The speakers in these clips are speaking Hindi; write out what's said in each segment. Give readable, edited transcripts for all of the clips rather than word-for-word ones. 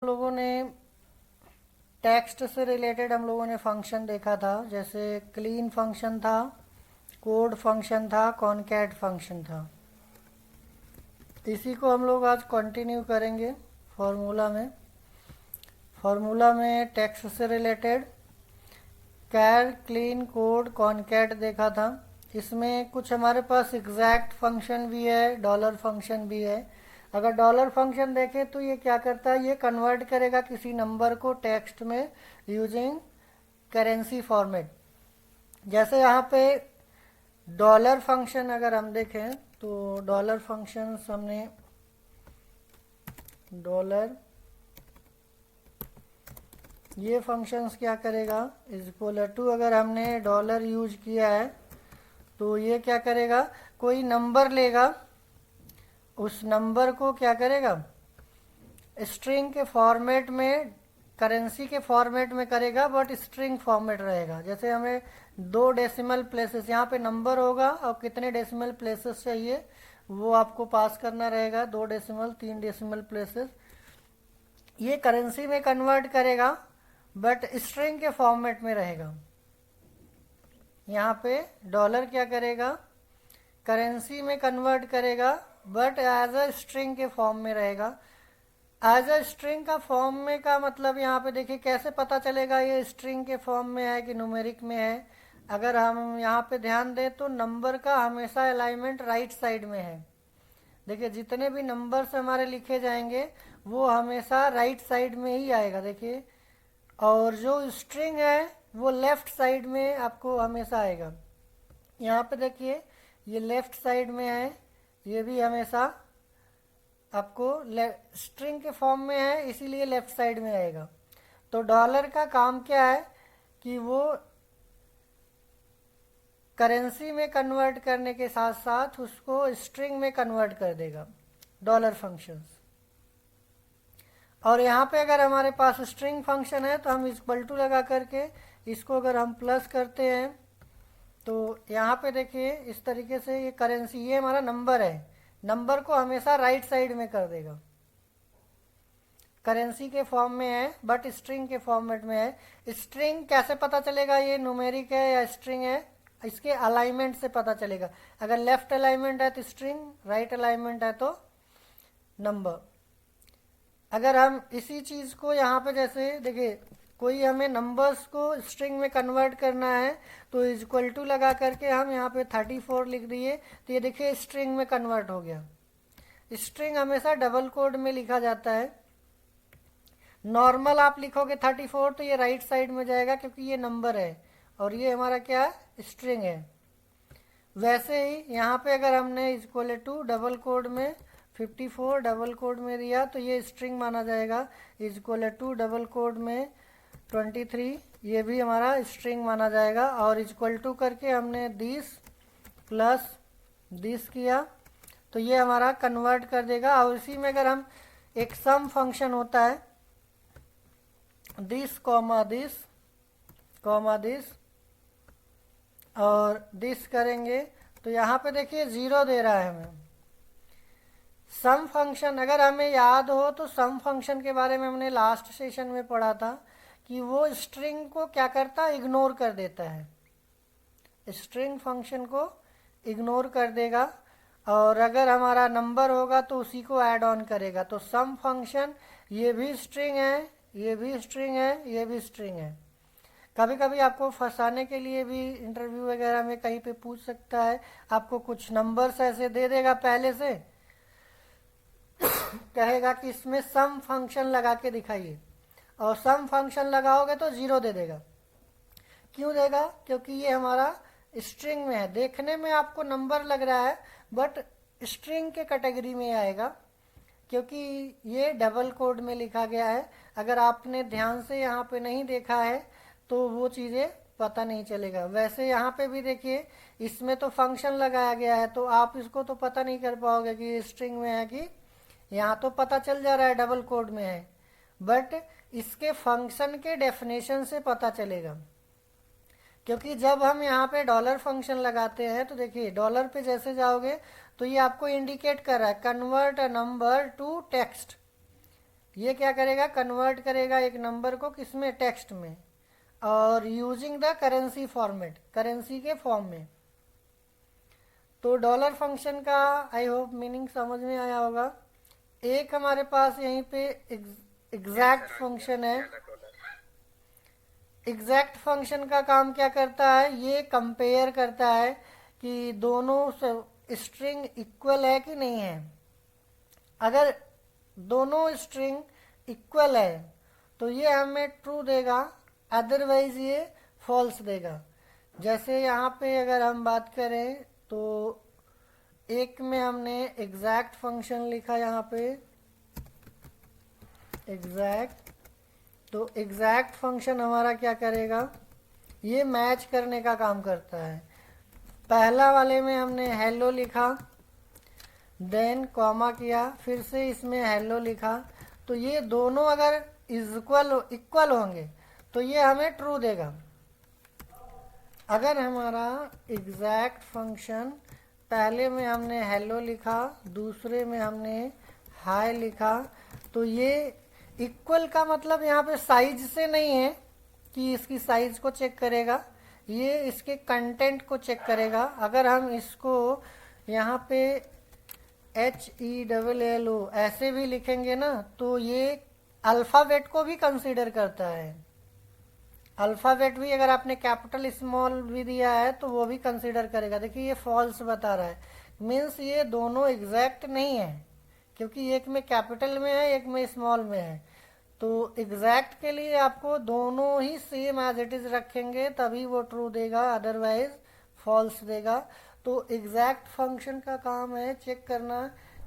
लोगों ने टेक्स्ट से रिलेटेड हम लोगों ने फंक्शन देखा था, जैसे क्लीन फंक्शन था, कोड फंक्शन था, कॉनकैट फंक्शन था। इसी को हम लोग आज कंटिन्यू करेंगे। फार्मूला में टेक्स्ट से रिलेटेड कैर, क्लीन, कोड, कॉनकैट देखा था। इसमें कुछ हमारे पास एग्जैक्ट फंक्शन भी है, डॉलर फंक्शन भी है। अगर डॉलर फंक्शन देखें तो ये क्या करता है, ये कन्वर्ट करेगा किसी नंबर को टेक्स्ट में यूजिंग करेंसी फॉर्मेट। जैसे यहाँ पे डॉलर फंक्शन अगर हम देखें तो डॉलर फंक्शन हमने डॉलर, ये फंक्शंस क्या करेगा, इज इक्वल टू, अगर हमने डॉलर यूज किया है तो ये क्या करेगा, कोई नंबर लेगा, उस नंबर को क्या करेगा, स्ट्रिंग के फॉर्मेट में, करेंसी के फॉर्मेट में करेगा, बट स्ट्रिंग फॉर्मेट रहेगा। जैसे हमें 2 डेसिमल प्लेसेस, यहाँ पे नंबर होगा और कितने डेसिमल प्लेसेस चाहिए वो आपको पास करना रहेगा, 2 डेसिमल, 3 डेसिमल प्लेसेस। ये करेंसी में कन्वर्ट करेगा बट स्ट्रिंग के फॉर्मेट में रहेगा। यहाँ पे डॉलर क्या करेगा, करेंसी में कन्वर्ट करेगा बट एज अ स्ट्रिंग के फॉर्म में रहेगा। एज अ स्ट्रिंग का फॉर्म में का मतलब यहाँ पे देखिए कैसे पता चलेगा ये स्ट्रिंग के फॉर्म में है कि न्यूमेरिक में है। अगर हम यहाँ पे ध्यान दें तो नंबर का हमेशा अलाइनमेंट राइट साइड में है। देखिए जितने भी नंबर्स हमारे लिखे जाएंगे वो हमेशा राइट साइड में ही आएगा, देखिए। और जो स्ट्रिंग है वो लेफ्ट साइड में आपको हमेशा आएगा। यहाँ पे देखिए ये लेफ्ट साइड में है, ये भी हमेशा आपको स्ट्रिंग के फॉर्म में है, इसीलिए लेफ्ट साइड में आएगा। तो डॉलर का काम क्या है कि वो करेंसी में कन्वर्ट करने के साथ साथ उसको स्ट्रिंग में कन्वर्ट कर देगा, डॉलर फंक्शंस। और यहाँ पे अगर हमारे पास स्ट्रिंग फंक्शन है तो हम इक्वल टू लगा करके इसको अगर हम प्लस करते हैं तो यहाँ पे देखिए इस तरीके से ये करेंसी, ये हमारा नंबर है, नंबर को हमेशा राइट साइड में कर देगा। करेंसी के फॉर्म में है बट स्ट्रिंग के फॉर्मेट में है। स्ट्रिंग कैसे पता चलेगा ये न्यूमेरिक है या स्ट्रिंग है, इसके अलाइनमेंट से पता चलेगा। अगर लेफ्ट अलाइनमेंट है तो स्ट्रिंग, राइट अलाइनमेंट है तो नंबर। अगर हम इसी चीज को यहाँ पे जैसे देखिए कोई हमें नंबर्स को स्ट्रिंग में कन्वर्ट करना है तो इक्वल टू लगा करके हम यहाँ पे 34 लिख दिए तो ये देखिए स्ट्रिंग में कन्वर्ट हो गया। स्ट्रिंग हमेशा डबल कोड में लिखा जाता है। नॉर्मल आप लिखोगे 34 तो ये राइट साइड में जाएगा क्योंकि ये नंबर है और ये हमारा क्या है, स्ट्रिंग है। वैसे ही यहाँ पे अगर हमने इक्वल टू डबल कोड में 54 डबल कोड में दिया तो ये स्ट्रिंग माना जाएगा। इक्वल टू डबल कोड में 23, ये भी हमारा स्ट्रिंग माना जाएगा। और इक्वल टू करके हमने दिस प्लस दिस किया तो ये हमारा कन्वर्ट कर देगा। और इसी में अगर हम एक सम फंक्शन होता है, दिस कॉमा दिस और दिस करेंगे तो यहाँ पे देखिए 0 दे रहा है हमें। सम फंक्शन अगर हमें याद हो तो सम फंक्शन के बारे में हमने लास्ट सेशन में पढ़ा था कि वो स्ट्रिंग को क्या करता है, इग्नोर कर देता है। स्ट्रिंग फंक्शन को इग्नोर कर देगा और अगर हमारा नंबर होगा तो उसी को ऐड ऑन करेगा। तो सम फंक्शन ये भी स्ट्रिंग है, ये भी स्ट्रिंग है, ये भी स्ट्रिंग है। कभी कभी आपको फंसाने के लिए भी इंटरव्यू वगैरह में कहीं पे पूछ सकता है, आपको कुछ नंबर्स ऐसे दे देगा पहले से, कहेगा कि इसमें सम फंक्शन लगा के दिखाइए और सम फंक्शन लगाओगे तो 0 दे देगा। क्यों देगा, क्योंकि ये हमारा स्ट्रिंग में है। देखने में आपको नंबर लग रहा है बट स्ट्रिंग के कैटेगरी में आएगा क्योंकि ये डबल कोड में लिखा गया है। अगर आपने ध्यान से यहाँ पे नहीं देखा है तो वो चीज़ें पता नहीं चलेगा। वैसे यहाँ पे भी देखिए इसमें तो फंक्शन लगाया गया है तो आप इसको तो पता नहीं कर पाओगे कि ये स्ट्रिंग में है कि, यहाँ तो पता चल जा रहा है डबल कोड में है, बट इसके फंक्शन के डेफिनेशन से पता चलेगा। क्योंकि जब हम यहाँ पे डॉलर फंक्शन लगाते हैं तो देखिए डॉलर पे जैसे जाओगे तो ये आपको इंडिकेट कर रहा है convert a number two text. ये क्या करेगा, कन्वर्ट करेगा एक नंबर को किसमें, टेक्स्ट में, और using the currency format, currency के फॉर्म में। तो डॉलर फंक्शन का आई होप मीनिंग समझ में आया होगा। एक हमारे पास यहीं पे एग्जैक्ट फंक्शन है। एग्जैक्ट फंक्शन का काम क्या करता है, ये कंपेयर करता है कि दोनों स्ट्रिंग इक्वल है कि नहीं है। अगर दोनों स्ट्रिंग इक्वल है तो ये हमें ट्रू देगा, अदरवाइज ये फॉल्स देगा। जैसे यहाँ पे अगर हम बात करें तो एक में हमने एग्जैक्ट फंक्शन लिखा, यहाँ पे एग्जैक्ट, तो एग्जैक्ट फंक्शन हमारा क्या करेगा, ये मैच करने का काम करता है। पहला वाले में हमने हेलो लिखा, देन कॉमा किया, फिर से इसमें हेलो लिखा, तो ये दोनों अगर इक्वल होंगे तो ये हमें ट्रू देगा। अगर हमारा एग्जैक्ट फंक्शन पहले में हमने हेलो लिखा, दूसरे में हमने हाय लिखा, तो ये इक्वल का मतलब यहाँ पे साइज से नहीं है कि इसकी साइज को चेक करेगा, ये इसके कंटेंट को चेक करेगा। अगर हम इसको यहाँ पे HELLO ऐसे भी लिखेंगे ना तो ये अल्फ़ाबेट को भी कंसीडर करता है। अल्फ़ाबेट भी अगर आपने कैपिटल स्मॉल भी दिया है तो वो भी कंसीडर करेगा। देखिए ये फॉल्स बता रहा है, मीन्स ये दोनों एग्जैक्ट नहीं है, क्योंकि एक में कैपिटल में है एक में स्मॉल में है। तो एग्जैक्ट के लिए आपको दोनों ही सेम एज इट इज रखेंगे तभी वो ट्रू देगा, अदरवाइज फॉल्स देगा। तो एग्जैक्ट फंक्शन का काम है चेक करना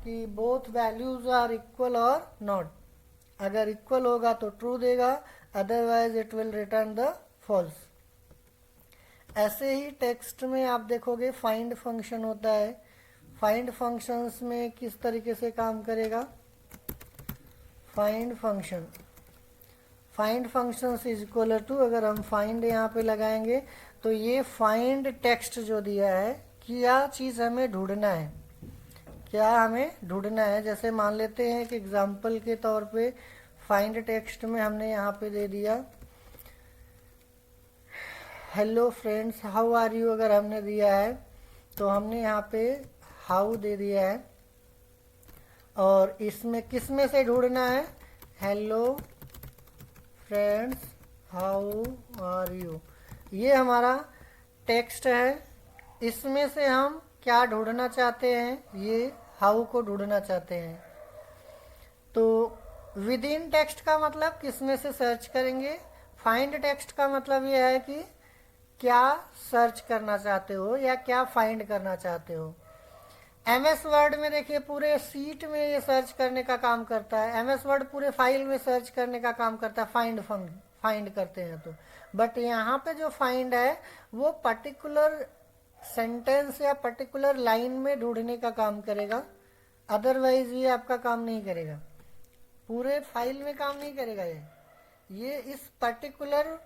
कि बोथ वैल्यूज आर इक्वल और नॉट। अगर इक्वल होगा तो ट्रू देगा, otherwise it will return the false. ऐसे ही टेक्स्ट में आप देखोगे फाइंड फंक्शन होता है। फाइंड फंक्शंस में किस तरीके से काम करेगा, find function, find functions is equal to, अगर हम फाइंड यहाँ पे लगाएंगे तो ये फाइंड टेक्स्ट जो दिया है, क्या चीज़ हमें ढूंढना है, क्या हमें ढूंढना है। जैसे मान लेते हैं कि एग्जाम्पल के तौर पे फाइंड टेक्स्ट में हमने यहाँ पे दे दिया hello friends how are you, अगर हमने दिया है तो हमने यहाँ पे हाउ दे दिया है, और इसमें किस में से ढूंढना है, hello friends how are you, ये हमारा टेक्स्ट है। इसमें से हम क्या ढूंढना चाहते हैं, ये हाउ को ढूंढना चाहते हैं। तो विद इन टेक्स्ट का मतलब किस में से सर्च करेंगे, फाइंड टेक्स्ट का मतलब ये है कि क्या सर्च करना चाहते हो या क्या फाइंड करना चाहते हो। MS वर्ड में देखिए पूरे सीट में ये सर्च करने का काम करता है, MS वर्ड पूरे फाइल में सर्च करने का काम करता है, फाइंड करते हैं तो। बट यहाँ पे जो फाइंड है वो पर्टिकुलर सेंटेंस या पर्टिकुलर लाइन में ढूंढने का काम करेगा, अदरवाइज ये आपका काम नहीं करेगा, पूरे फाइल में काम नहीं करेगा। ये इस पर्टिकुलर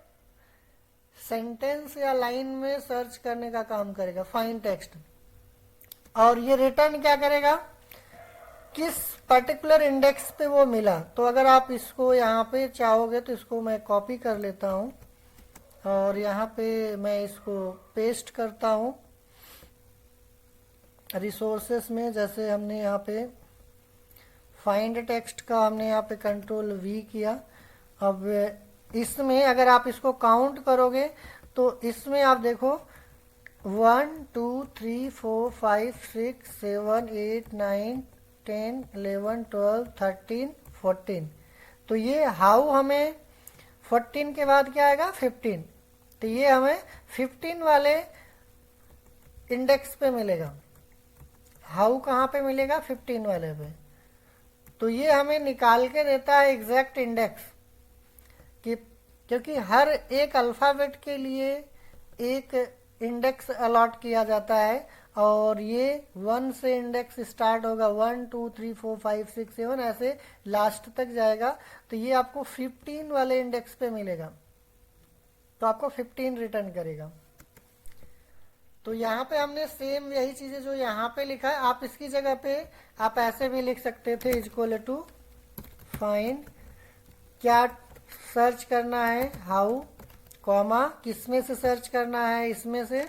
सेंटेंस या लाइन में सर्च करने का काम करेगा फाइंड टेक्स्ट। और ये रिटर्न क्या करेगा, किस पर्टिकुलर इंडेक्स पे वो मिला। तो अगर आप इसको यहाँ पे चाहोगे तो इसको मैं कॉपी कर लेता हूँ और यहाँ पे मैं इसको पेस्ट करता हूँ रिसोर्सेस में। जैसे हमने यहाँ पे फाइंड टेक्स्ट का हमने यहाँ पे Ctrl+V किया। अब इसमें अगर आप इसको काउंट करोगे तो इसमें आप देखो 1 2 3 4 5 6 7 8 9 10 11 12 13 14। तो ये हाउ हमें 14 के बाद क्या आएगा 15, तो ये हमें 15 वाले इंडेक्स पे मिलेगा। हाउ कहाँ पे मिलेगा, 15 वाले पे। तो ये हमें निकाल के देता है एग्जैक्ट इंडेक्स कि, क्योंकि हर एक अल्फ़ाबेट के लिए एक इंडेक्स अलॉट किया जाता है और ये 1 से इंडेक्स स्टार्ट होगा, 1 2 3 4 5 6 7 ऐसे लास्ट तक जाएगा। तो ये आपको 15 वाले इंडेक्स पे मिलेगा, तो आपको 15 रिटर्न करेगा। तो यहाँ पे हमने सेम यही चीज़ें जो यहाँ पे लिखा है, आप इसकी जगह पे आप ऐसे भी लिख सकते थे इक्वल टू फाइंड क्या सर्च करना है, हाउ, कॉमा किस में से सर्च करना है, इसमें से।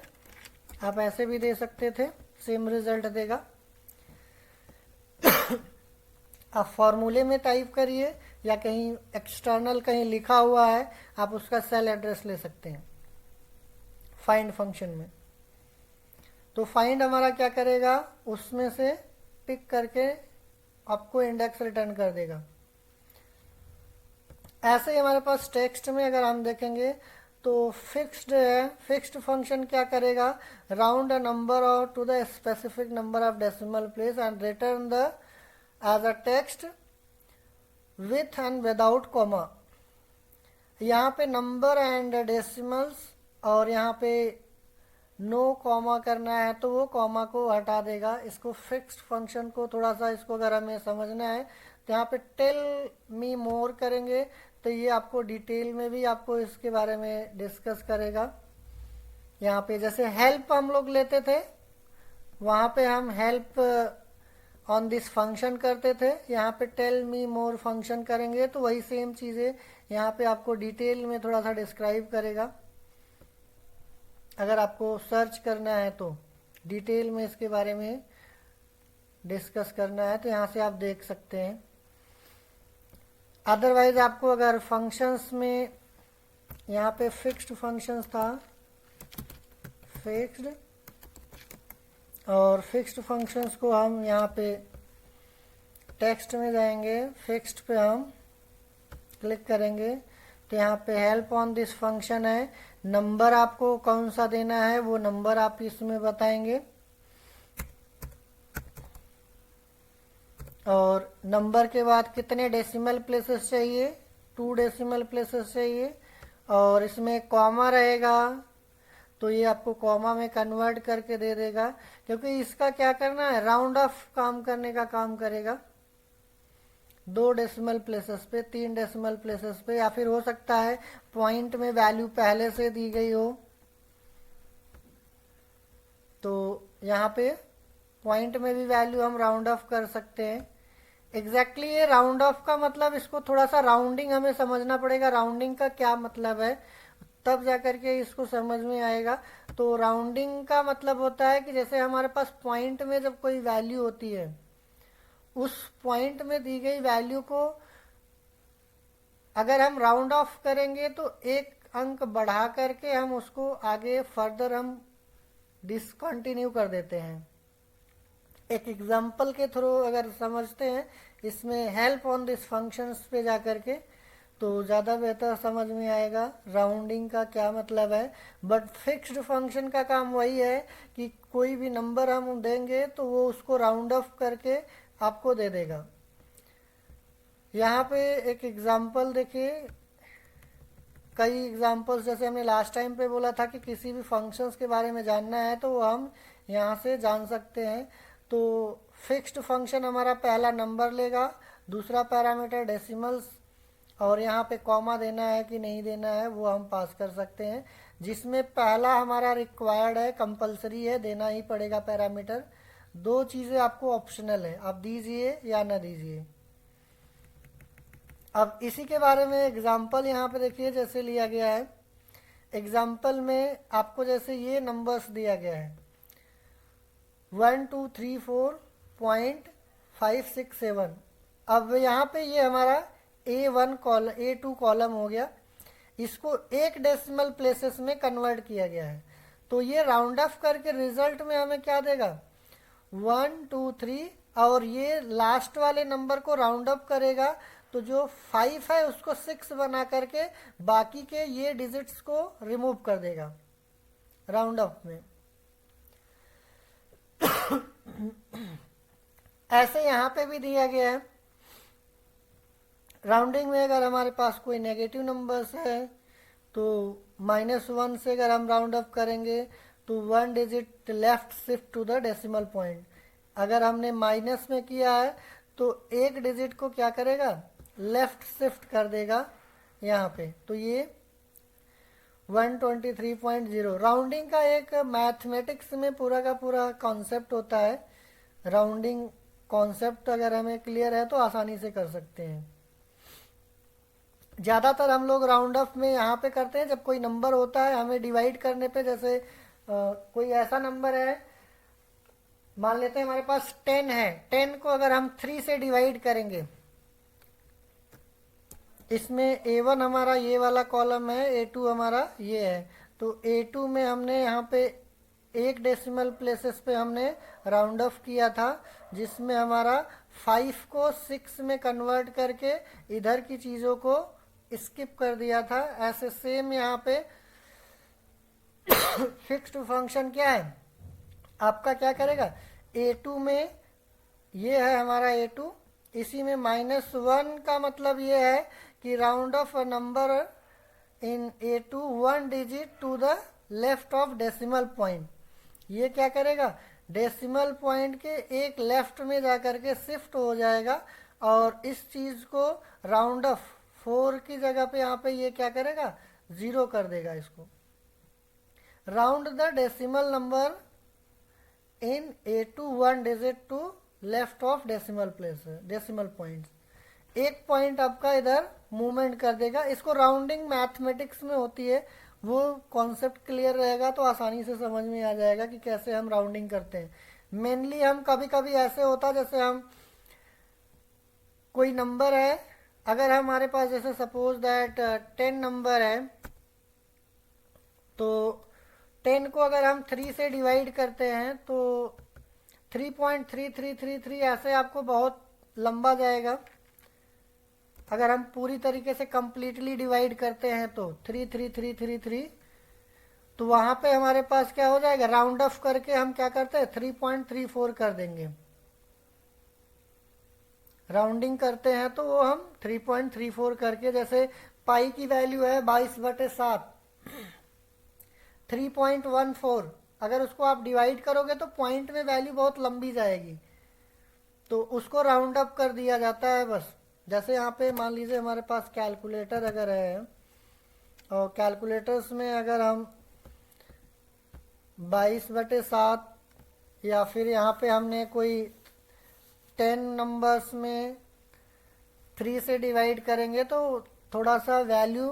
आप ऐसे भी दे सकते थे, सेम रिजल्ट देगा। आप फॉर्मूले में टाइप करिए या कहीं एक्सटर्नल कहीं लिखा हुआ है, आप उसका सेल एड्रेस ले सकते हैं फाइंड फंक्शन में। तो फाइंड हमारा क्या करेगा, उसमें से पिक करके आपको इंडेक्स रिटर्न कर देगा। ऐसे ही हमारे पास टेक्स्ट में अगर हम देखेंगे तो फिक्स्ड है, फिक्स्ड फंक्शन क्या करेगा, राउंड अ नंबर और to the specific number of decimal place and return the as a text with and without comma. यहाँ पे नंबर एंड डेसिमल्स और यहाँ पे नो कॉमा करना है तो वो कॉमा को हटा देगा। इसको फिक्स्ड फंक्शन को थोड़ा सा इसको अगर हमें समझना है तो यहाँ पे टेल मी मोर करेंगे तो ये आपको डिटेल में भी आपको इसके बारे में डिस्कस करेगा। यहाँ पे जैसे हेल्प हम लोग लेते थे, वहाँ पे हम हेल्प ऑन दिस फंक्शन करते थे, यहाँ पे टेल मी मोर फंक्शन करेंगे तो वही सेम चीज़ें यहाँ पे आपको डिटेल में थोड़ा सा डिस्क्राइब करेगा। अगर आपको सर्च करना है तो डिटेल में इसके बारे में डिस्कस करना है तो यहाँ से आप देख सकते हैं। अदरवाइज आपको अगर फंक्शंस में यहाँ पे फिक्स्ड फंक्शंस था, फिक्स्ड, और फिक्स्ड फंक्शंस को हम यहाँ पे टेक्स्ट में जाएंगे, फिक्स्ड पे हम क्लिक करेंगे तो यहाँ पे हेल्प ऑन दिस फंक्शन है। नंबर आपको कौन सा देना है वो नंबर आप इसमें बताएंगे और नंबर के बाद कितने डेसिमल प्लेसेस चाहिए, 2 डेसिमल प्लेसेस चाहिए। और इसमें कॉमा रहेगा तो ये आपको कॉमा में कन्वर्ट करके दे देगा, क्योंकि इसका क्या करना है, राउंड ऑफ काम करने का काम करेगा। 2 डेसिमल प्लेसेस पे, 3 डेसिमल प्लेसेस पे, या फिर हो सकता है पॉइंट में वैल्यू पहले से दी गई हो तो यहाँ पे पॉइंट में भी वैल्यू हम राउंड ऑफ कर सकते हैं। एग्जैक्टली ये राउंड ऑफ का मतलब, इसको थोड़ा सा राउंडिंग हमें समझना पड़ेगा, राउंडिंग का क्या मतलब है, तब जाकर के इसको समझ में आएगा। तो राउंडिंग का मतलब होता है कि जैसे हमारे पास पॉइंट में जब कोई वैल्यू होती है, उस पॉइंट में दी गई वैल्यू को अगर हम राउंड ऑफ करेंगे तो एक अंक बढ़ा करके हम उसको आगे फर्दर हम डिसकंटिन्यू कर देते हैं। एक एग्जांपल के थ्रू अगर समझते हैं, इसमें हेल्प ऑन दिस फंक्शंस पे जाकर के तो ज़्यादा बेहतर समझ में आएगा राउंडिंग का क्या मतलब है। बट फिक्स्ड फंक्शन का काम वही है कि कोई भी नंबर हम देंगे तो वो उसको राउंड ऑफ करके आपको दे देगा। यहाँ पे एक एग्जांपल देखिए, कई एग्जांपल्स जैसे हमने लास्ट टाइम पे बोला था कि किसी भी फंक्शंस के बारे में जानना है तो वो हम यहाँ से जान सकते हैं। तो फिक्स्ड फंक्शन हमारा पहला नंबर लेगा, दूसरा पैरामीटर डेसिमल्स, और यहाँ पे कॉमा देना है कि नहीं देना है वो हम पास कर सकते हैं। जिसमें पहला हमारा रिक्वायर्ड है, कंपलसरी है, देना ही पड़ेगा पैरामीटर। 2 चीज़ें आपको ऑप्शनल है, आप दीजिए या ना दीजिए। अब इसी के बारे में एग्जाम्पल यहाँ पे देखिए जैसे लिया गया है। एग्जाम्पल में आपको जैसे ये नंबर्स दिया गया है 1 2 3 4.567। अब यहाँ पे ये हमारा A1 कॉलम, A2 कॉलम हो गया, इसको 1 डेसिमल प्लेसेस में कन्वर्ट किया गया है। तो ये राउंड ऑफ करके रिजल्ट में हमें क्या देगा, 1 2 3, और ये लास्ट वाले नंबर को राउंड अप करेगा तो जो 5 है उसको 6 बना करके बाकी के ये डिजिट्स को रिमूव कर देगा राउंड ऑफ में। ऐसे यहाँ पे भी दिया गया है। राउंडिंग में अगर हमारे पास कोई नेगेटिव नंबर्स है तो -1 से अगर हम राउंड अप करेंगे तो 1 digit left shift to the decimal point. अगर हमने माइनस में किया है तो 1 डिजिट को क्या करेगा, लेफ्ट शिफ्ट कर देगा यहाँ पे। तो ये 123.0 राउंडिंग का एक मैथमेटिक्स में पूरा का पूरा कॉन्सेप्ट होता है। राउंडिंग कॉन्सेप्ट अगर हमें क्लियर है तो आसानी से कर सकते हैं। ज़्यादातर हम लोग राउंड ऑफ में यहाँ पे करते हैं, जब कोई नंबर होता है हमें डिवाइड करने पे, जैसे कोई ऐसा नंबर है, मान लेते हैं हमारे पास 10 है, 10 को अगर हम 3 से डिवाइड करेंगे, इसमें A1 हमारा ये वाला कॉलम है, A2 हमारा ये है, तो A2 में हमने यहाँ पे एक डेसिमल प्लेसेस पे हमने राउंड ऑफ किया था, जिसमें हमारा 5 को 6 में कन्वर्ट करके इधर की चीज़ों को स्किप कर दिया था। ऐसे सेम यहाँ पे फिक्स्ड फंक्शन क्या है आपका, क्या करेगा, A2 में ये है हमारा A2, इसी में -1 का मतलब ये है कि round off a number in A2 1 digit to the left of decimal point. ये क्या करेगा, डेसिमल पॉइंट के एक लेफ्ट में जाकर के शिफ्ट हो जाएगा, और इस चीज को राउंड ऑफ 4 की जगह पे यहाँ पे ये क्या करेगा, 0 कर देगा इसको। Round the decimal number in A2 1 digit to left of decimal place, decimal point, एक पॉइंट आपका इधर मूवमेंट कर देगा। इसको राउंडिंग मैथमेटिक्स में होती है, वो कॉन्सेप्ट क्लियर रहेगा तो आसानी से समझ में आ जाएगा कि कैसे हम राउंडिंग करते हैं। मेनली हम कभी कभी ऐसे होता, जैसे हम कोई नंबर है, अगर हमारे पास जैसे सपोज दैट 10 नंबर है, तो 10 को अगर हम 3 से डिवाइड करते हैं तो 3.3333 ऐसे आपको बहुत लंबा जाएगा। अगर हम पूरी तरीके से कंप्लीटली डिवाइड करते हैं तो 33333, तो वहां पे हमारे पास क्या हो जाएगा, राउंड ऑफ करके हम क्या करते हैं 3.34 कर देंगे। राउंडिंग करते हैं तो वो हम 3.34 करके, जैसे पाई की वैल्यू है 22/7 3.14, अगर उसको आप डिवाइड करोगे तो पॉइंट में वैल्यू बहुत लंबी जाएगी, तो उसको राउंड अप कर दिया जाता है बस। जैसे यहाँ पे मान लीजिए हमारे पास कैलकुलेटर अगर है, और कैलकुलेटर्स में अगर हम 22/7 या फिर यहाँ पे हमने कोई 10 नंबर्स में 3 से डिवाइड करेंगे तो थोड़ा सा वैल्यू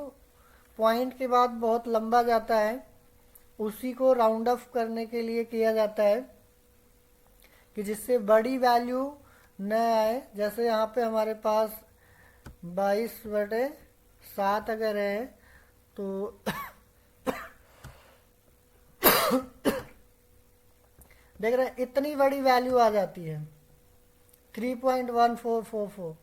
पॉइंट के बाद बहुत लंबा जाता है, उसी को राउंड ऑफ करने के लिए किया जाता है कि जिससे बड़ी वैल्यू न आए। जैसे यहाँ पे हमारे पास 22/7 अगर है तो देख रहे हैं इतनी बड़ी वैल्यू आ जाती है 3.1444।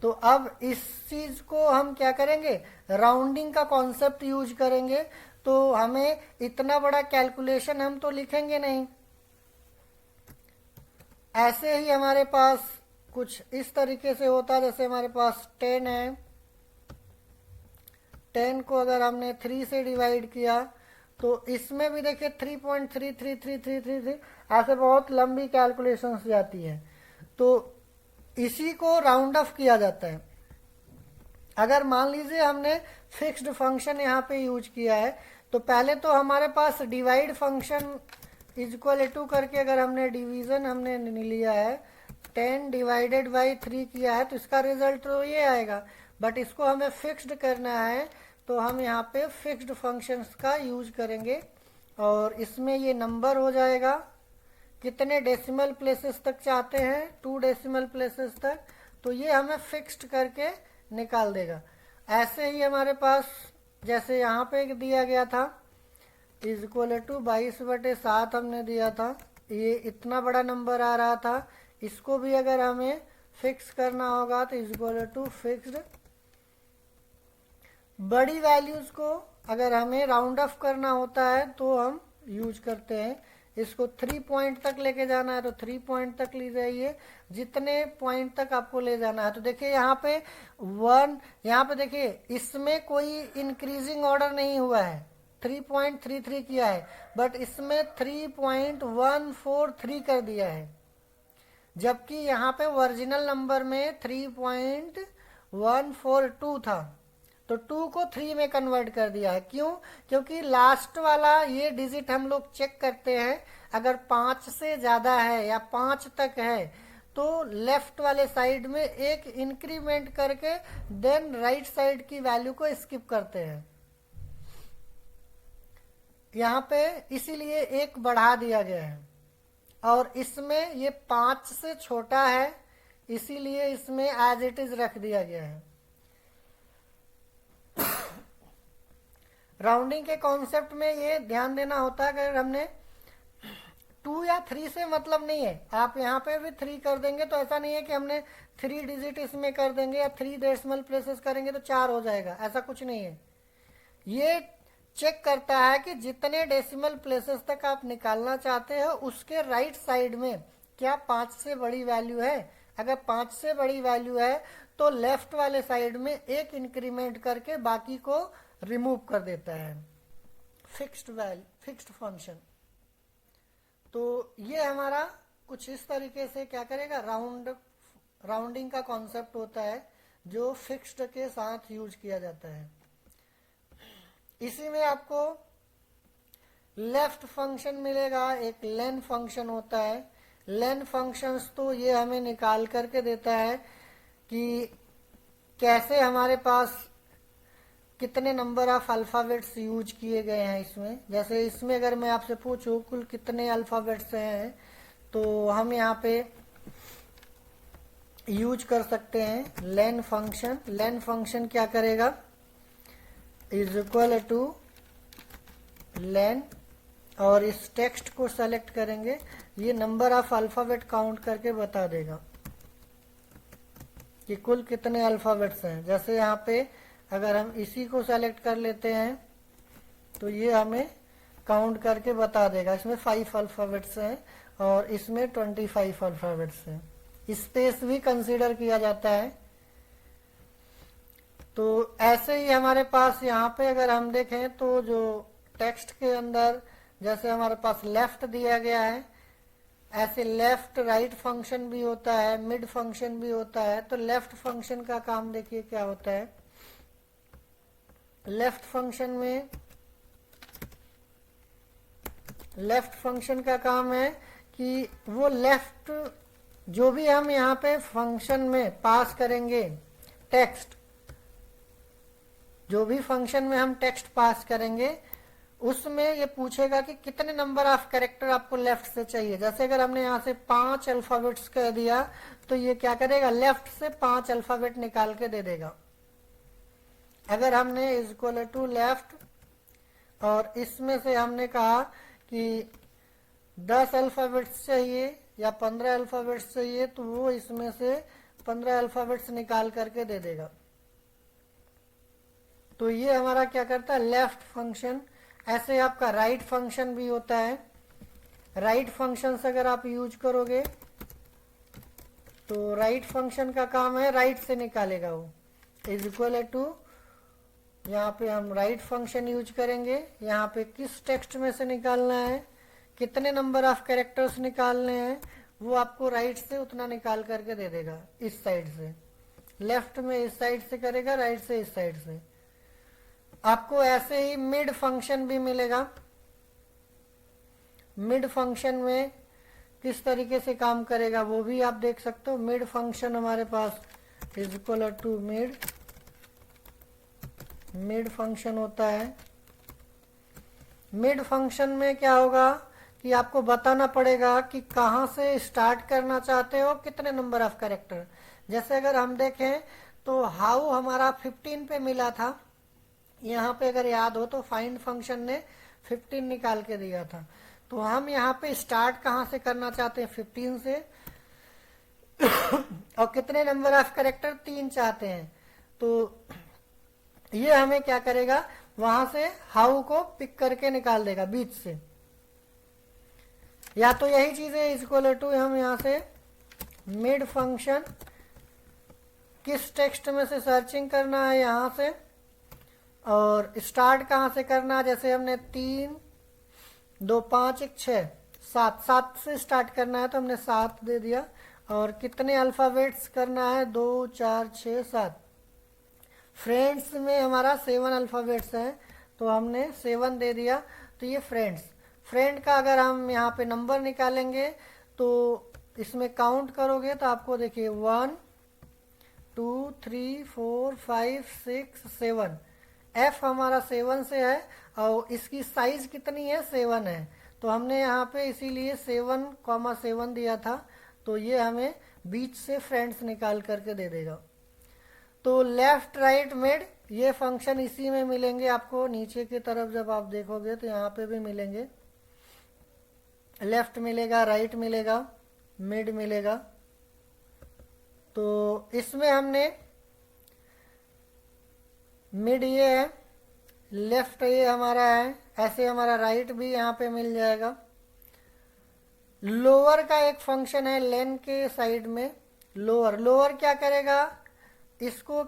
तो अब इस चीज को हम क्या करेंगे, राउंडिंग का कॉन्सेप्ट यूज करेंगे, तो हमें इतना बड़ा कैलकुलेशन हम तो लिखेंगे नहीं। ऐसे ही हमारे पास कुछ इस तरीके से होता है, जैसे हमारे पास 10 है, 10 को अगर हमने 3 से डिवाइड किया तो इसमें भी देखिए 3.333333 ऐसे बहुत लंबी कैलकुलेशंस जाती है, तो इसी को राउंड ऑफ किया जाता है। अगर मान लीजिए हमने फिक्स्ड फंक्शन यहाँ पे यूज किया है, तो पहले तो हमारे पास डिवाइड फंक्शन इक्वल टू करके अगर हमने डिवीजन हमने लिया है, 10 डिवाइडेड बाई 3 किया है, तो इसका रिजल्ट तो ये आएगा। बट इसको हमें फिक्स्ड करना है, तो हम यहाँ पे फिक्स्ड फंक्शंस का यूज करेंगे, और इसमें ये नंबर हो जाएगा। कितने डेसिमल प्लेसेस तक चाहते हैं, 2 डेसिमल प्लेसेस तक, तो ये हमें फिक्स्ड करके निकाल देगा। ऐसे ही हमारे पास जैसे यहाँ पे दिया गया था इक्वल टू 22/7 हमने दिया था, ये इतना बड़ा नंबर आ रहा था, इसको भी अगर हमें फिक्स करना होगा तो इक्वल टू फिक्स्ड। बड़ी वैल्यूज को अगर हमें राउंड ऑफ करना होता है तो हम यूज करते हैं, इसको 3 पॉइंट तक लेके जाना है तो 3 पॉइंट तक ले जाइए, जितने पॉइंट तक आपको ले जाना है। तो देखिए यहाँ पे 1, यहाँ पे देखिए इसमें कोई इंक्रीजिंग ऑर्डर नहीं हुआ है, 3.33 किया है, बट इसमें 3.143 कर दिया है, जबकि यहाँ पे ओरिजिनल नंबर में 3.142 था, तो 2 को 3 में कन्वर्ट कर दिया है। क्यों? क्योंकि लास्ट वाला ये डिजिट हम लोग चेक करते हैं, अगर 5 से ज़्यादा है या 5 तक है तो लेफ्ट वाले साइड में एक इंक्रीमेंट करके देन राइट साइड की वैल्यू को स्किप करते हैं। यहाँ पे इसीलिए एक बढ़ा दिया गया है, और इसमें ये 5 से छोटा है, इसीलिए इसमें एज इट इज रख दिया गया है। राउंडिंग के कॉन्सेप्ट में ये ध्यान देना होता है, अगर हमने 2 या 3 से मतलब नहीं है, आप यहाँ पे भी 3 कर देंगे तो ऐसा नहीं है कि हमने 3 डिजिट इसमें कर देंगे या 3 डेसिमल प्लेसेस करेंगे तो 4 हो जाएगा, ऐसा कुछ नहीं है। ये चेक करता है कि जितने डेसिमल प्लेसेस तक आप निकालना चाहते हो उसके राइट साइड में क्या 5 से बड़ी वैल्यू है। अगर 5 से बड़ी वैल्यू है तो लेफ्ट वाले साइड में एक इंक्रीमेंट करके बाकी को रिमूव कर देता है। Fixed function. तो ये हमारा कुछ इस तरीके से क्या करेगा, राउंडिंग का कॉन्सेप्ट होता है जो फिक्स्ड के साथ यूज किया जाता है। इसी में आपको लेफ्ट फंक्शन मिलेगा, एक लेन फंक्शन होता है। लेन फंक्शंस तो ये हमें निकाल करके देता है कि कैसे हमारे पास कितने नंबर ऑफ अल्फाबेट्स यूज किए गए हैं इसमें। जैसे इसमें अगर मैं आपसे पूछूं कुल कितने अल्फाबेट्स हैं, तो हम यहाँ पे यूज कर सकते हैं लेन फंक्शन। लेन फंक्शन क्या करेगा, इज इक्वल टू लेन, और इस टेक्स्ट को सेलेक्ट करेंगे, ये नंबर ऑफ अल्फाबेट काउंट करके बता देगा कि कुल कितने अल्फाबेट्स हैं। जैसे यहाँ पे अगर हम इसी को सेलेक्ट कर लेते हैं तो ये हमें काउंट करके बता देगा। इसमें 5 अल्फाबेट्स हैं और इसमें 25 अल्फाबेट्स हैं। स्पेस भी कंसीडर किया जाता है। तो ऐसे ही हमारे पास यहाँ पे अगर हम देखें तो जो टेक्स्ट के अंदर जैसे हमारे पास लेफ्ट दिया गया है, ऐसे लेफ्ट राइट फंक्शन भी होता है, मिड फंक्शन भी होता है। तो लेफ्ट फंक्शन का काम देखिए क्या होता है। लेफ्ट फंक्शन का काम है कि वो लेफ्ट जो भी हम यहाँ पे फंक्शन में पास करेंगे टेक्स्ट, जो भी फंक्शन में हम टेक्स्ट पास करेंगे उसमें ये पूछेगा कि कितने नंबर ऑफ कैरेक्टर आपको लेफ्ट से चाहिए। जैसे अगर हमने यहाँ से 5 अल्फाबेट्स कह दिया तो ये क्या करेगा, लेफ्ट से 5 अल्फाबेट निकाल के दे देगा। अगर हमने इज इक्वल टू लेफ्ट और इसमें से हमने कहा कि 10 अल्फाबेट्स चाहिए या 15 अल्फाबेट्स चाहिए, तो वो इसमें से 15 अल्फाबेट्स निकाल करके दे देगा। तो ये हमारा क्या करता है, लेफ्ट फंक्शन। ऐसे आपका राइट फंक्शन भी होता है। राइट फंक्शन अगर आप यूज करोगे तो राइट फंक्शन का काम है राइट से निकालेगा वो। इज इक्वल टू यहाँ पे हम राइट फंक्शन यूज करेंगे। यहाँ पे किस टेक्स्ट में से निकालना है, कितने नंबर ऑफ कैरेक्टर्स निकालने हैं, वो आपको राइट से उतना निकाल करके दे देगा। इस साइड से लेफ्ट में इस साइड से करेगा, राइट से इस साइड से। आपको ऐसे ही मिड फंक्शन भी मिलेगा। मिड फंक्शन में किस तरीके से काम करेगा वो भी आप देख सकते हो। मिड फंक्शन हमारे पास is equal to mid function होता है। मिड फंक्शन में क्या होगा कि आपको बताना पड़ेगा कि कहाँ से स्टार्ट करना चाहते हो, कितने नंबर ऑफ कैरेक्टर। जैसे अगर हम देखें तो हाउ हमारा 15 पे मिला था। यहाँ पे अगर याद हो तो फाइंड फंक्शन ने 15 निकाल के दिया था। तो हम यहाँ पे स्टार्ट कहाँ से करना चाहते हैं, 15 से। और कितने नंबर ऑफ कैरेक्टर, 3 चाहते हैं। तो ये हमें क्या करेगा, वहां से हाउ को पिक करके निकाल देगा बीच से। या तो यही चीज है, इक्वल टू हम यहाँ से मिड फंक्शन किस टेक्स्ट में से सर्चिंग करना है यहाँ से, और स्टार्ट कहाँ से करना है। जैसे हमने 3 2 5 1 6 7 से स्टार्ट करना है तो हमने 7 दे दिया। और कितने अल्फाबेट्स करना है, 2 4 6 7। फ्रेंड्स में हमारा 7 अल्फाबेट्स हैं तो हमने 7 दे दिया। तो ये फ्रेंड का अगर हम यहाँ पे नंबर निकालेंगे तो इसमें काउंट करोगे तो आपको देखिए 1 2 3 4 5 6 7, एफ हमारा 7 से है और इसकी साइज कितनी है 7 है, तो हमने यहाँ पे इसीलिए 7,7 दिया था, तो ये हमें बीच से फ्रेंड्स निकाल करके दे देगा। तो लेफ्ट राइट मिड ये फंक्शन इसी में मिलेंगे आपको, नीचे की तरफ जब आप देखोगे तो यहाँ पे भी मिलेंगे, लेफ्ट मिलेगा, राइट मिलेगा, मिड मिलेगा। तो इसमें हमने मिड ये है, लेफ्ट ये हमारा है, ऐसे हमारा राइट भी यहाँ पे मिल जाएगा। लोअर का एक फंक्शन है लेन के साइड में, लोअर, लोअर क्या करेगा, इसको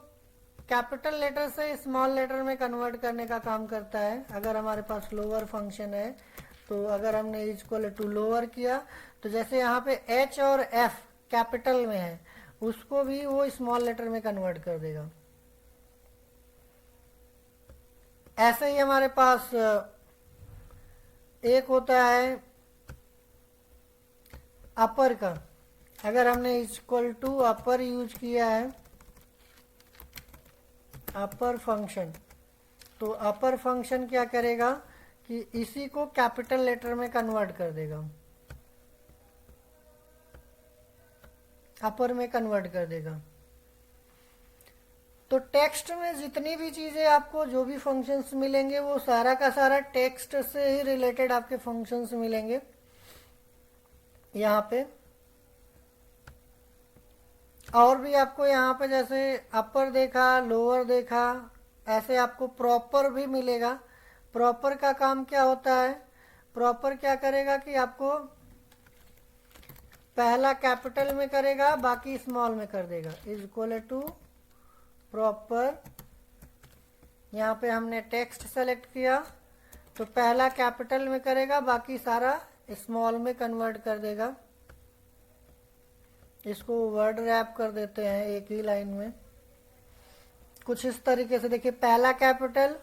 कैपिटल लेटर से स्मॉल लेटर में कन्वर्ट करने का काम करता है। अगर हमारे पास लोअर फंक्शन है तो अगर हमने इक्वल टू लोअर किया तो जैसे यहाँ पे एच और एफ कैपिटल में है, उसको भी वो स्मॉल लेटर में कन्वर्ट कर देगा। ऐसे ही हमारे पास एक होता है अपर का, अगर हमने इक्वल टू अपर यूज किया है, अपर फंक्शन, तो अपर फंक्शन क्या करेगा कि इसी को कैपिटल लेटर में कन्वर्ट कर देगा, अपर में कन्वर्ट कर देगा। तो टेक्स्ट में जितनी भी चीजें आपको जो भी फंक्शंस मिलेंगे वो सारा का सारा टेक्स्ट से ही रिलेटेड आपके फंक्शंस मिलेंगे। यहाँ पे और भी आपको यहाँ पे जैसे अपर देखा, लोअर देखा, ऐसे आपको प्रॉपर भी मिलेगा। प्रॉपर का काम क्या होता है, प्रॉपर क्या करेगा कि आपको पहला कैपिटल में करेगा, बाकी स्मॉल में कर देगा, इज इक्वल टू प्रॉपर। यहाँ पे हमने टेक्स्ट सेलेक्ट किया तो पहला कैपिटल में करेगा, बाकी सारा स्मॉल में कन्वर्ट कर देगा। इसको वर्ड रैप कर देते हैं एक ही लाइन में, कुछ इस तरीके से। देखिए पहला कैपिटल,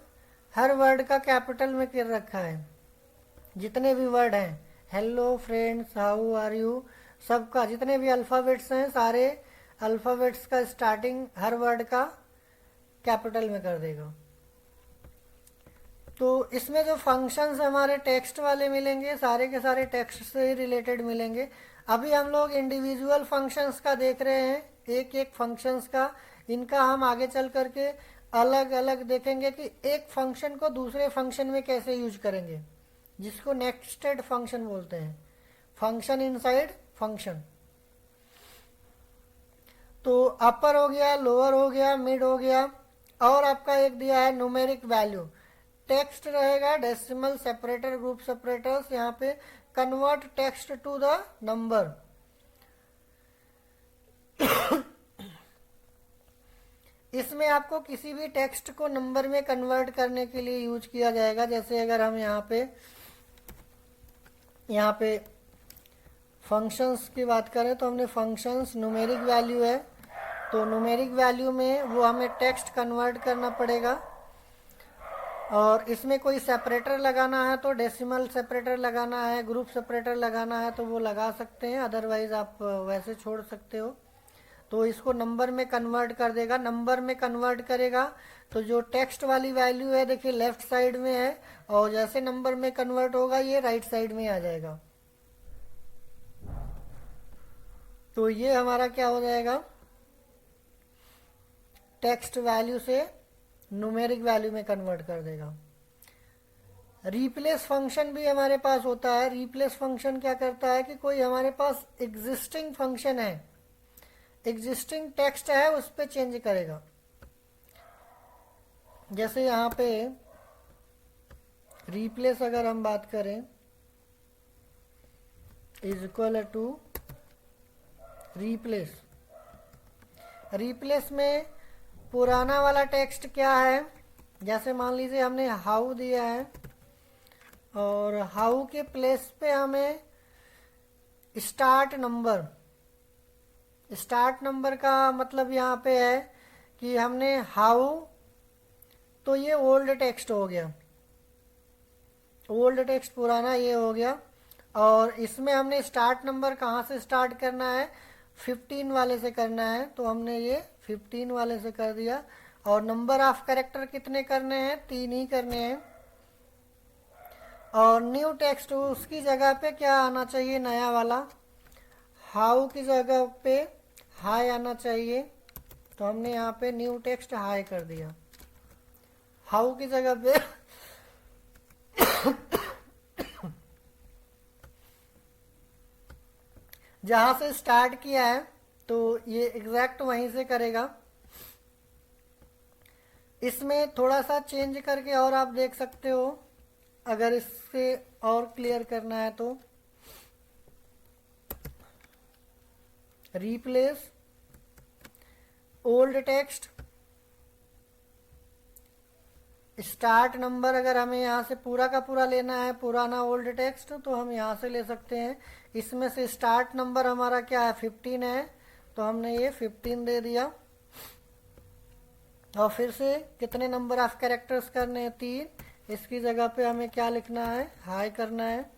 हर वर्ड का कैपिटल में कर रखा है, जितने भी वर्ड हैं, hello, friends, how are you, सबका जितने भी अल्फ़ाबेट्स हैं सारे अल्फ़ाबेट्स का स्टार्टिंग हर वर्ड का कैपिटल में कर देगा। तो इसमें जो फंक्शंस हमारे टेक्स्ट वाले मिलेंगे सारे के सारे टेक्स्ट से ही रिलेटेड मिलेंगे। अभी हम लोग इंडिविजुअल फंक्शंस का देख रहे हैं, एक एक फंक्शंस का, इनका हम आगे चल करके अलग अलग देखेंगे कि एक फंक्शन को दूसरे फंक्शन में कैसे यूज करेंगे, जिसको नेक्स्टेड फंक्शन बोलते हैं, फंक्शन इनसाइड फंक्शन। तो अपर हो गया, लोअर हो गया, मिड हो गया, और आपका एक दिया है न्यूमेरिक वैल्यू। टेक्स्ट रहेगा, डेसिमल सेपरेटर, ग्रुप सेपरेटर्स, यहाँ पे convert text to the number. इसमें आपको किसी भी टेक्स्ट को नंबर में कन्वर्ट करने के लिए यूज किया जाएगा। जैसे अगर हम यहाँ पे फंक्शंस की बात करें तो हमने फंक्शंस न्यूमेरिक वैल्यू है, तो न्यूमेरिक वैल्यू में वो हमें टेक्स्ट कन्वर्ट करना पड़ेगा। और इसमें कोई सेपरेटर लगाना है तो डेसिमल सेपरेटर लगाना है, ग्रुप सेपरेटर लगाना है तो वो लगा सकते हैं, अदरवाइज आप वैसे छोड़ सकते हो। तो इसको नंबर में कन्वर्ट कर देगा, नंबर में कन्वर्ट करेगा तो जो टेक्स्ट वाली वैल्यू है देखिए लेफ्ट साइड में है, और जैसे नंबर में कन्वर्ट होगा ये राइट साइड में आ जाएगा। तो ये हमारा क्या हो जाएगा, टेक्स्ट वैल्यू से न्यूमेरिक वैल्यू में कन्वर्ट कर देगा। रिप्लेस फंक्शन भी हमारे पास होता है। रिप्लेस फंक्शन क्या करता है कि कोई हमारे पास एग्जिस्टिंग फंक्शन है, एग्जिस्टिंग टेक्स्ट है, उस पर चेंज करेगा। जैसे यहाँ पे रिप्लेस अगर हम बात करें, is equal to replace. Replace में पुराना वाला टेक्स्ट क्या है, जैसे मान लीजिए हमने हाउ दिया है और हाउ के प्लेस पे हमें स्टार्ट नंबर, स्टार्ट नंबर का मतलब यहाँ पे है कि हमने हाउ, तो ये ओल्ड टेक्स्ट हो गया, ओल्ड टेक्स्ट पुराना ये हो गया, और इसमें हमने स्टार्ट नंबर कहाँ से स्टार्ट करना है, 15 वाले से करना है, तो हमने ये 15 वाले से कर दिया। और नंबर ऑफ कैरेक्टर कितने करने हैं, 3 ही करने हैं। और न्यू टेक्स्ट उसकी जगह पे क्या आना चाहिए, नया वाला हाउ की जगह पे हाई आना चाहिए, तो हमने यहाँ पे न्यू टेक्स्ट हाई कर दिया। हाउ की जगह पे जहां से स्टार्ट किया है तो ये एग्जैक्ट वहीं से करेगा। इसमें थोड़ा सा चेंज करके और आप देख सकते हो, अगर इससे और क्लियर करना है तो replace old text start number, अगर हमें यहाँ से पूरा का पूरा लेना है पुराना ओल्ड टेक्स्ट तो हम यहाँ से ले सकते हैं। इसमें से स्टार्ट नंबर हमारा क्या है, 15 है, तो हमने ये 15 दे दिया। और फिर से कितने नंबर ऑफ कैरेक्टर्स करने हैं, 3। इसकी जगह पे हमें क्या लिखना है, हाई करना है,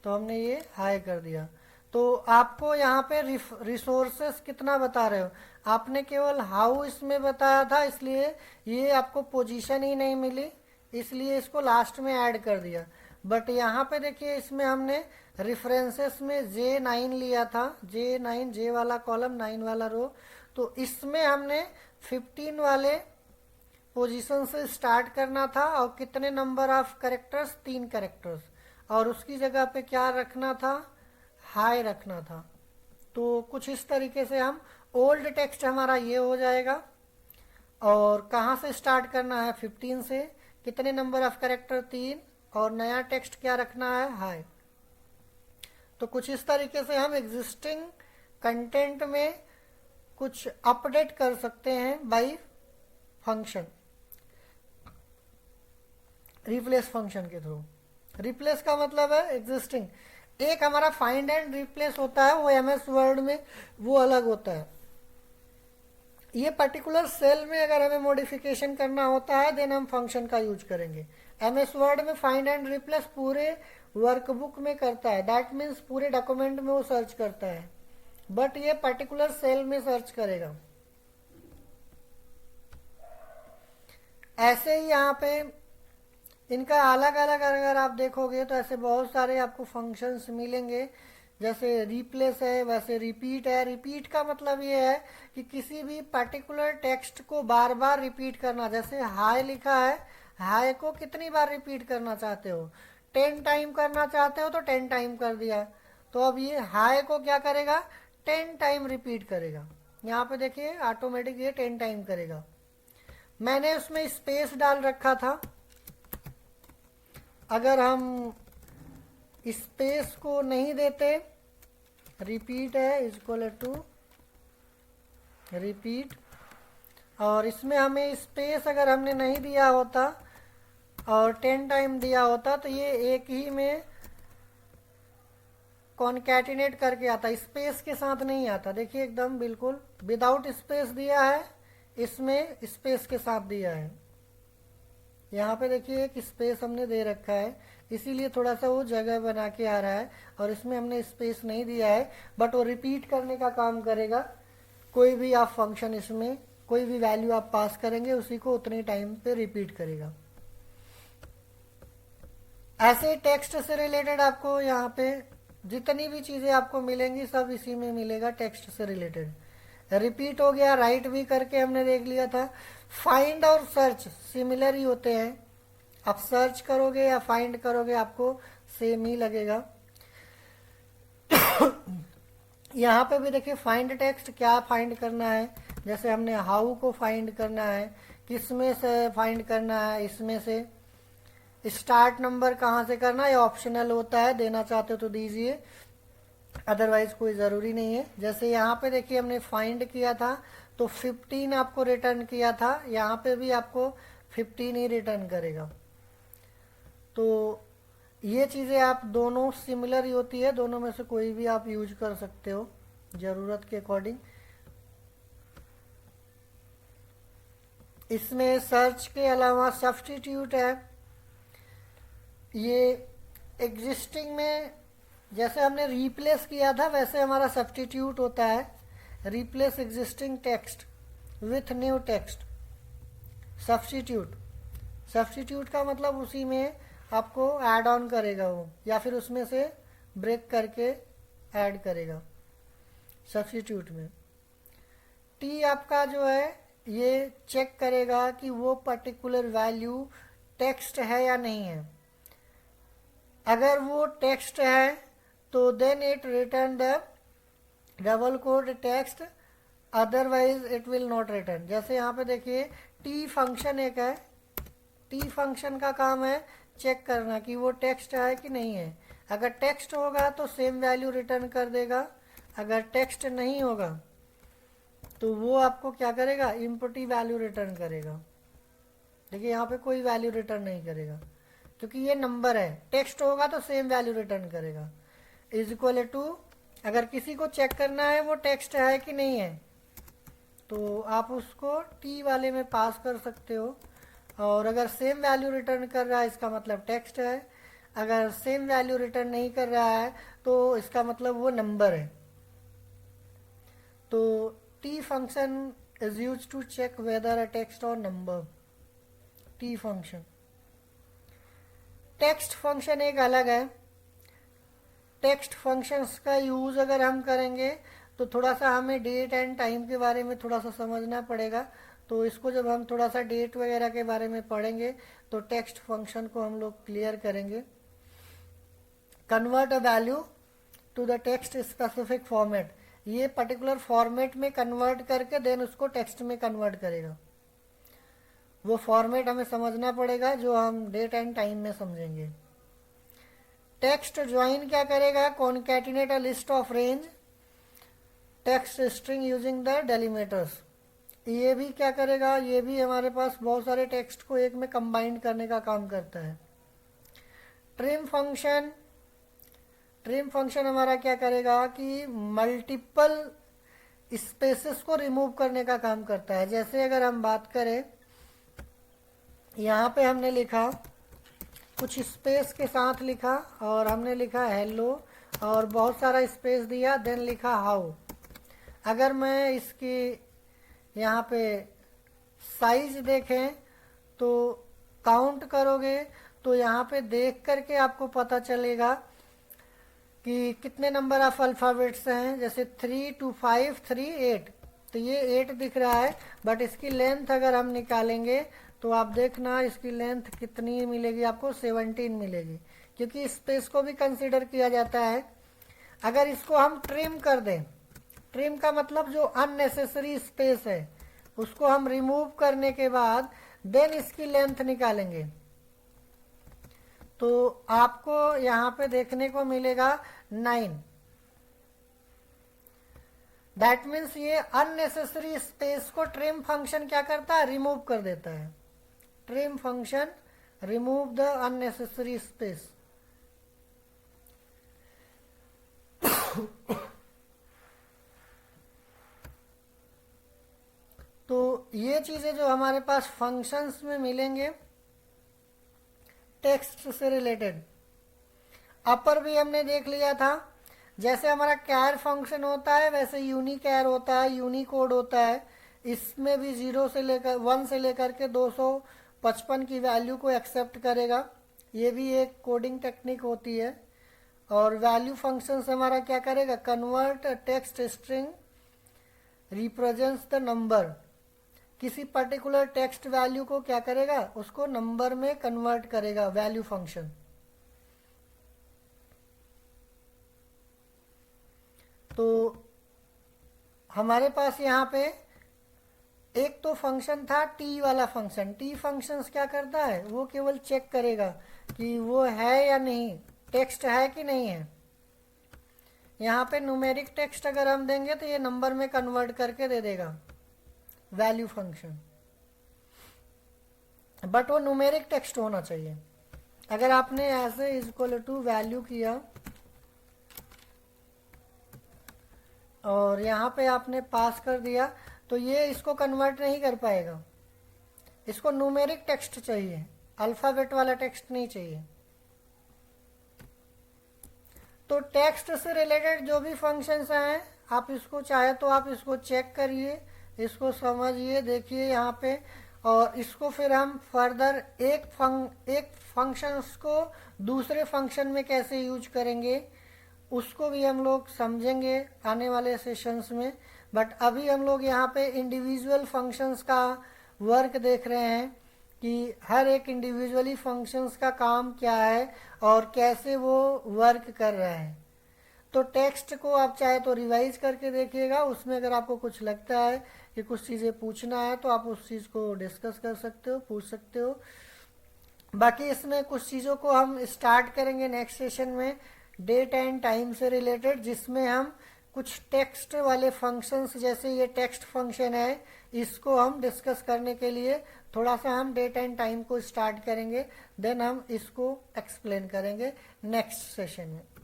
तो हमने ये हाई कर दिया। तो आपको यहाँ पे रिसोर्सेस कितना बता रहे हो, आपने केवल हाउ इसमें बताया था, इसलिए ये आपको पोजीशन ही नहीं मिली, इसलिए इसको लास्ट में ऐड कर दिया। बट यहाँ पे देखिए इसमें हमने रेफरेंसेस में J9 लिया था, J9 J वाला कॉलम 9 वाला रो, तो इसमें हमने 15 वाले पोजीशन से स्टार्ट करना था। और कितने नंबर ऑफ कैरेक्टर्स, 3 कैरेक्टर्स, और उसकी जगह पे क्या रखना था, हाई रखना था। तो कुछ इस तरीके से हम ओल्ड टेक्स्ट हमारा ये हो जाएगा। और कहाँ से स्टार्ट करना है, 15 से, कितने नंबर ऑफ कैरेक्टर, 3, और नया टेक्स्ट क्या रखना है, हाई। तो कुछ इस तरीके से हम एग्जिस्टिंग कंटेंट में कुछ अपडेट कर सकते हैं बाय फंक्शन, रिप्लेस फंक्शन के थ्रू। रिप्लेस का मतलब है एग्जिस्टिंग। एक हमारा फाइंड एंड रिप्लेस होता है, वो एमएस वर्ड में वो अलग होता है। ये पर्टिकुलर सेल में अगर हमें मॉडिफिकेशन करना होता है देन हम फंक्शन का यूज करेंगे। एमएस वर्ड में फाइंड एंड रिप्लेस पूरे वर्कबुक में करता है, दैट मीन्स पूरे डॉक्यूमेंट में वो सर्च करता है, बट ये पर्टिकुलर सेल में सर्च करेगा। ऐसे ही यहाँ पे इनका अलग अलग अगर आप देखोगे तो ऐसे बहुत सारे आपको फंक्शंस मिलेंगे। जैसे रिप्लेस है, वैसे रिपीट है। रिपीट का मतलब ये है कि किसी भी पर्टिकुलर टेक्स्ट को बार बार रिपीट करना। जैसे हाई लिखा है, हाई को कितनी बार रिपीट करना चाहते हो, 10 टाइम करना चाहते हो तो 10 टाइम कर दिया। तो अब ये हाई को क्या करेगा, 10 टाइम रिपीट करेगा। यहाँ पे देखिए ऑटोमेटिक ये 10 टाइम करेगा। मैंने उसमें स्पेस डाल रखा था, अगर हम स्पेस को नहीं देते, रिपीट है इक्वल टू रिपीट, और इसमें हमें स्पेस अगर हमने नहीं दिया होता और 10 टाइम दिया होता तो ये एक ही में कॉन्कैटिनेट करके आता, स्पेस के साथ नहीं आता। देखिए एकदम बिल्कुल विदाउट स्पेस दिया है, इसमें स्पेस के साथ दिया है। यहाँ पे देखिए एक स्पेस हमने दे रखा है, इसीलिए थोड़ा सा वो जगह बना के आ रहा है, और इसमें हमने स्पेस नहीं दिया है, बट वो रिपीट करने का काम करेगा। कोई भी आप फंक्शन इसमें कोई भी वैल्यू आप पास करेंगे उसी को उतने टाइम पे रिपीट करेगा। ऐसे टेक्स्ट से रिलेटेड आपको यहाँ पे जितनी भी चीजें आपको मिलेंगी सब इसी में मिलेगा, टेक्स्ट से रिलेटेड। रिपीट हो गया, राइट भी करके हमने देख लिया था। फाइंड और सर्च सिमिलर ही होते हैं, आप सर्च करोगे या फाइंड करोगे आपको सेम ही लगेगा। यहाँ पे भी देखिए फाइंड टेक्स्ट क्या फाइंड करना है, जैसे हमने हाउ को फाइंड करना है, किसमें से फाइंड करना है, इसमें से। स्टार्ट नंबर कहाँ से करना है, ऑप्शनल होता है, देना चाहते हो तो दीजिए, अदरवाइज कोई ज़रूरी नहीं है। जैसे यहाँ पे देखिए हमने फाइंड किया था तो 15 आपको रिटर्न किया था, यहाँ पे भी आपको 15 ही रिटर्न करेगा। तो ये चीज़ें आप दोनों सिमिलर ही होती है, दोनों में से कोई भी आप यूज कर सकते हो ज़रूरत के अकॉर्डिंग। इसमें सर्च के अलावा सब्स्टिट्यूट है, ये एग्जिस्टिंग में जैसे हमने रिप्लेस किया था वैसे हमारा सब्स्टिट्यूट होता है, replace existing text with new text. Substitute, substitute का मतलब उसी में आपको ऐड ऑन करेगा वो, या फिर उसमें से ब्रेक करके ऐड करेगा सब्स्टिट्यूट में। टी आपका जो है ये चेक करेगा कि वो पर्टिकुलर वैल्यू टेक्स्ट है या नहीं है। अगर वो टेक्स्ट है तो then it return the double quote text, otherwise it will not return. जैसे यहाँ पे देखिए टी फंक्शन एक है, टी फंक्शन का काम है चेक करना कि वो टेक्स्ट है कि नहीं है। अगर टेक्स्ट होगा तो सेम वैल्यू रिटर्न कर देगा, अगर टेक्स्ट नहीं होगा तो वो आपको क्या करेगा, इम्पोर्टी वैल्यू रिटर्न करेगा। देखिए यहाँ पे कोई वैल्यू रिटर्न नहीं करेगा क्योंकि ये नंबर है। टेक्स्ट होगा तो सेम वैल्यू रिटर्न करेगा। इज इक्वल टू, अगर किसी को चेक करना है वो टेक्स्ट है कि नहीं है तो आप उसको टी वाले में पास कर सकते हो, और अगर सेम वैल्यू रिटर्न कर रहा है इसका मतलब टेक्स्ट है, अगर सेम वैल्यू रिटर्न नहीं कर रहा है तो इसका मतलब वो नंबर है। तो T function is use to check whether a text और नंबर। टी फंक्शन, टेक्स्ट फंक्शन एक अलग है। टेक्स्ट फंक्शंस का यूज अगर हम करेंगे तो थोड़ा सा हमें डेट एंड टाइम के बारे में थोड़ा सा समझना पड़ेगा। तो इसको जब हम थोड़ा सा डेट वगैरह के बारे में पढ़ेंगे तो टेक्स्ट फंक्शन को हम लोग क्लियर करेंगे। Convert a value to the text specific format, ये पर्टिकुलर फॉर्मेट में कन्वर्ट करके देन उसको टेक्स्ट में कन्वर्ट करेगा। वो फॉर्मेट हमें समझना पड़ेगा जो हम डेट एंड टाइम में समझेंगे। टेक्स्ट ज्वाइन क्या करेगा, concatenate a list of range text string using the delimiters. ये भी क्या करेगा, ये भी हमारे पास बहुत सारे टेक्स्ट को एक में कंबाइन करने का काम करता है। ट्रिम फंक्शन, ट्रिम फंक्शन हमारा क्या करेगा कि मल्टीपल स्पेसेस को रिमूव करने का काम करता है। जैसे अगर हम बात करें, यहाँ पे हमने लिखा कुछ स्पेस के साथ लिखा और हमने लिखा हेलो और बहुत सारा स्पेस दिया, देन लिखा हाउ। अगर मैं इसकी यहाँ पे साइज देखें तो काउंट करोगे तो यहाँ पे देख करके आपको पता चलेगा कि कितने नंबर ऑफ अल्फ़ाबेट्स हैं। जैसे 3 2 5 3 8, तो ये 8 दिख रहा है, बट इसकी लेंथ अगर हम निकालेंगे तो आप देखना इसकी लेंथ कितनी मिलेगी आपको, 17 मिलेगी, क्योंकि स्पेस को भी कंसिडर किया जाता है। अगर इसको हम ट्रिम कर दें, ट्रिम का मतलब जो अननेसेसरी स्पेस है उसको हम रिमूव करने के बाद देन इसकी लेंथ निकालेंगे तो आपको यहाँ पे देखने को मिलेगा 9। दैट मीन्स ये अननेसेसरी स्पेस को ट्रिम फंक्शन क्या करता है, रिमूव कर देता है। Trim function remove the unnecessary space. तो ये चीजें जो हमारे पास फंक्शंस में मिलेंगे टेक्स्ट से रिलेटेड। अपर भी हमने देख लिया था, जैसे हमारा कैर फंक्शन होता है वैसे यूनिकैर होता है, यूनिकोड होता है। इसमें भी 0 से लेकर 1 से लेकर के 255 की वैल्यू को एक्सेप्ट करेगा। ये भी एक कोडिंग टेक्निक होती है। और वैल्यू फंक्शन से हमारा क्या करेगा, convert text string represents the number. किसी पर्टिकुलर टेक्स्ट वैल्यू को क्या करेगा, उसको नंबर में कन्वर्ट करेगा वैल्यू फंक्शन। तो हमारे पास यहाँ पे एक तो फंक्शन था टी वाला फंक्शन। टी फंक्शन क्या करता है, वो केवल चेक करेगा कि वो है या नहीं, टेक्स्ट है कि नहीं है। यहाँ पे न्यूमेरिक टेक्स्ट अगर हम देंगे तो ये नंबर में कन्वर्ट करके दे देगा वैल्यू फंक्शन, बट वो न्यूमेरिक टेक्स्ट होना चाहिए। अगर आपने ऐसे इज इक्वल टू वैल्यू किया और यहाँ पे आपने पास कर दिया तो ये इसको कन्वर्ट नहीं कर पाएगा। इसको न्यूमेरिक टेक्स्ट चाहिए, अल्फाबेट वाला टेक्स्ट नहीं चाहिए। तो टेक्स्ट से रिलेटेड जो भी फंक्शंस हैं आप इसको चाहे तो आप इसको चेक करिए, इसको समझिए, देखिए यहाँ पे, और इसको फिर हम फर्दर एक फंक्शंस को दूसरे फंक्शन में कैसे यूज करेंगे उसको भी हम लोग समझेंगे आने वाले सेशंस में। बट अभी हम लोग यहाँ पे इंडिविजुअल फंक्शंस का वर्क देख रहे हैं कि हर एक इंडिविजुअली फंक्शंस का काम क्या है और कैसे वो वर्क कर रहे हैं। तो टेक्स्ट को आप चाहे तो रिवाइज करके देखिएगा, उसमें अगर आपको कुछ लगता है कि कुछ चीज़ें पूछना है तो आप उस चीज़ को डिस्कस कर सकते हो, पूछ सकते हो। बाकी इसमें कुछ चीज़ों को हम स्टार्ट करेंगे नेक्स्ट सेशन में डेट एंड टाइम से रिलेटेड, जिसमें हम कुछ टेक्स्ट वाले फंक्शंस, जैसे ये टेक्स्ट फंक्शन है, इसको हम डिस्कस करने के लिए थोड़ा सा हम डेट एंड टाइम को स्टार्ट करेंगे, देन हम इसको एक्सप्लेन करेंगे नेक्स्ट सेशन में।